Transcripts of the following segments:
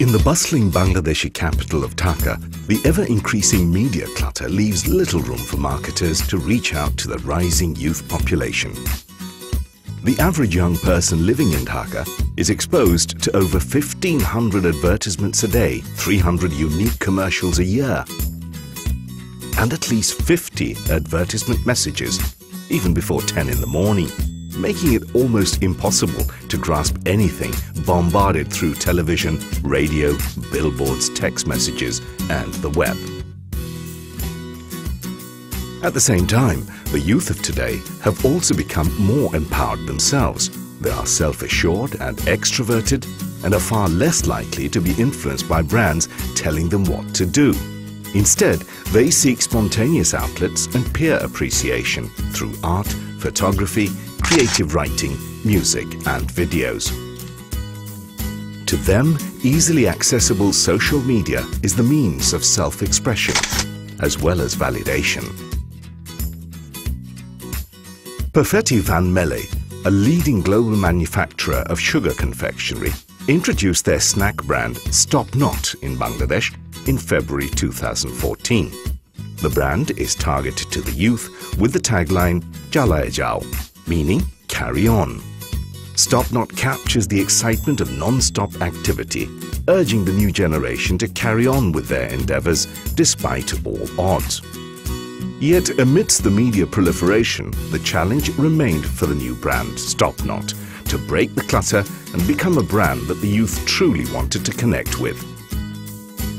In the bustling Bangladeshi capital of Dhaka, the ever-increasing media clutter leaves little room for marketers to reach out to the rising youth population. The average young person living in Dhaka is exposed to over 1,500 advertisements a day, 300 unique commercials a year, and at least 50 advertisement messages, even before 10 in the morning, making it almost impossible to grasp anything bombarded through television, radio, billboards, text messages, and the web. At the same time, the youth of today have also become more empowered themselves. They are self-assured and extroverted and are far less likely to be influenced by brands telling them what to do. Instead, they seek spontaneous outlets and peer appreciation through art, photography, creative writing, music and videos. To them, easily accessible social media is the means of self-expression as well as validation. Perfetti van Melle, a leading global manufacturer of sugar confectionery, introduced their snack brand Stop Not in Bangladesh in February 2014. The brand is targeted to the youth with the tagline Chalao, meaning carry on. Stop Not captures the excitement of non-stop activity, urging the new generation to carry on with their endeavors despite all odds. Yet amidst the media proliferation, the challenge remained for the new brand Stop Not to break the clutter and become a brand that the youth truly wanted to connect with.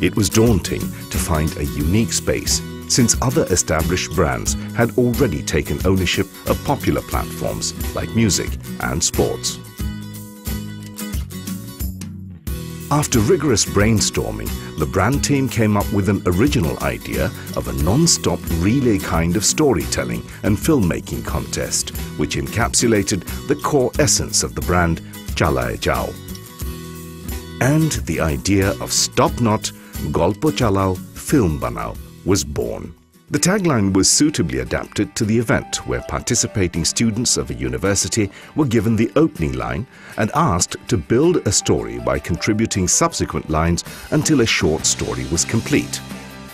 It was daunting to find a unique space, since other established brands had already taken ownership of popular platforms like music and sports. After rigorous brainstorming, the brand team came up with an original idea of a non-stop relay kind of storytelling and filmmaking contest, which encapsulated the core essence of the brand, Chalao. And the idea of Stop Not, Golpo Chalao Film Banao was born. The tagline was suitably adapted to the event, where participating students of a university were given the opening line and asked to build a story by contributing subsequent lines until a short story was complete.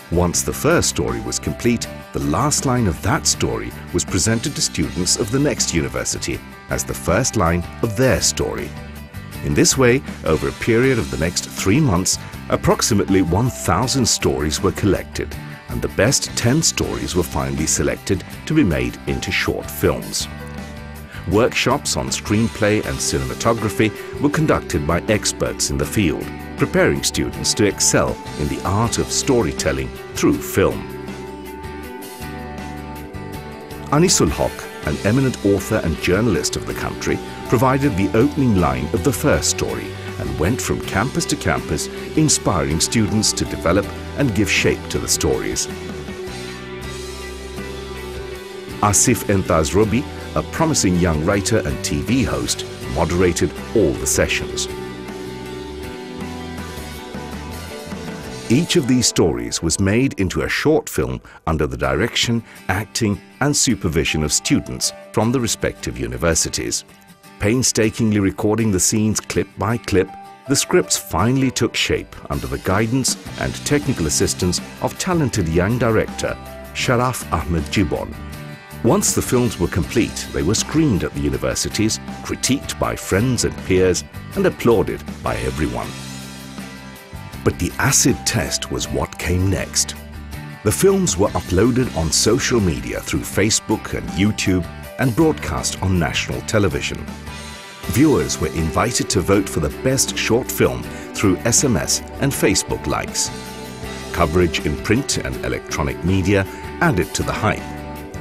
Once the first story was complete, the last line of that story was presented to students of the next university as the first line of their story. In this way, over a period of the next 3 months, approximately 1,000 stories were collected, and the best 10 stories were finally selected to be made into short films. Workshops on screenplay and cinematography were conducted by experts in the field, preparing students to excel in the art of storytelling through film. Anisul Haq, an eminent author and journalist of the country, provided the opening line of the first story and went from campus to campus, inspiring students to develop and give shape to the stories. Asif Entaz Robi, a promising young writer and TV host, moderated all the sessions. Each of these stories was made into a short film under the direction, acting and supervision of students from the respective universities. Painstakingly recording the scenes clip by clip, the scripts finally took shape under the guidance and technical assistance of talented young director Sharaf Ahmed Jibon. Once the films were complete, they were screened at the universities, critiqued by friends and peers, and applauded by everyone. But the acid test was what came next. The films were uploaded on social media through Facebook and YouTube and broadcast on national television. Viewers were invited to vote for the best short film through SMS and Facebook likes. Coverage in print and electronic media added to the hype,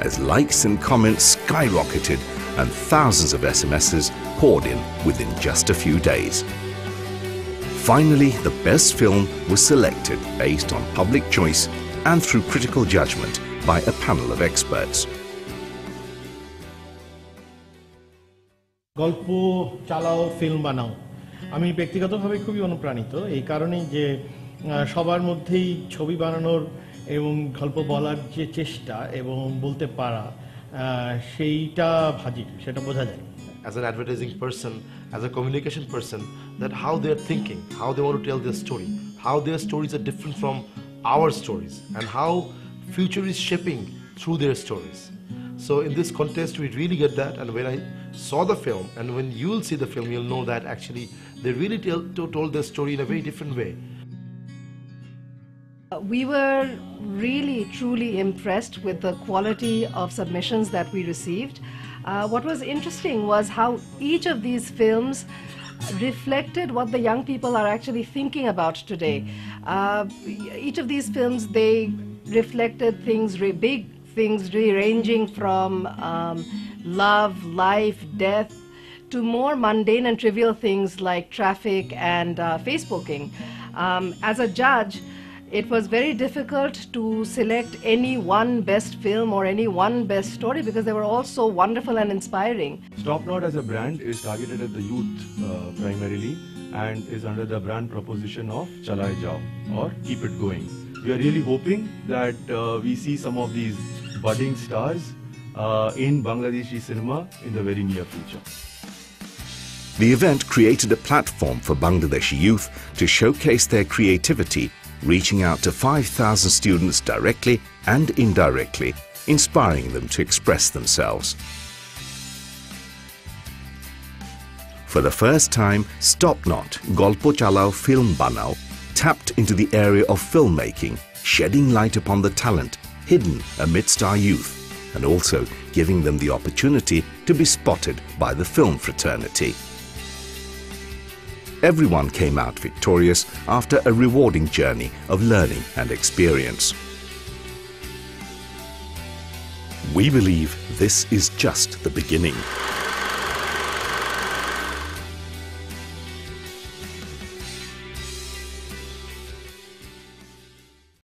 as likes and comments skyrocketed and thousands of SMSs poured in within just a few days. Finally, the best film was selected based on public choice and through critical judgment by a panel of experts. Golpo Chalao Film Banao. আমি ব্যক্তিগতভাবে খুবই অনুপ্রাণিত এই কারণেই যে সবার মধ্যেই ছবি বানানোর এবং গল্প বলার যে চেষ্টা এবং বলতে পারা সেইটা ভাজি সেটা বোঝা যায় as an advertising person, as a communication person, that how they're thinking, how they want to tell their story, how their stories are different from our stories, and how future is shaping through their stories. So in this contest we really get that, and when I saw the film, and when you'll see the film, you'll know that actually they really told their story in a very different way. We were really truly impressed with the quality of submissions that we received. What was interesting was how each of these films reflected what the young people are actually thinking about today. Each of these films, they reflected things, big things ranging from love, life, death, to more mundane and trivial things like traffic and Facebooking. As a judge, it was very difficult to select any one best film or any one best story because they were all so wonderful and inspiring. Stop Not as a brand is targeted at the youth primarily and is under the brand proposition of Chalao Jao, or keep it going. We are really hoping that we see some of these budding stars in Bangladeshi cinema in the very near future. The event created a platform for Bangladeshi youth to showcase their creativity, reaching out to 5,000 students directly and indirectly, inspiring them to express themselves. For the first time, Stop Not, Golpo Chalao Film Banao tapped into the area of filmmaking, shedding light upon the talent hidden amidst our youth, and also giving them the opportunity to be spotted by the film fraternity. Everyone came out victorious after a rewarding journey of learning and experience. We believe this is just the beginning.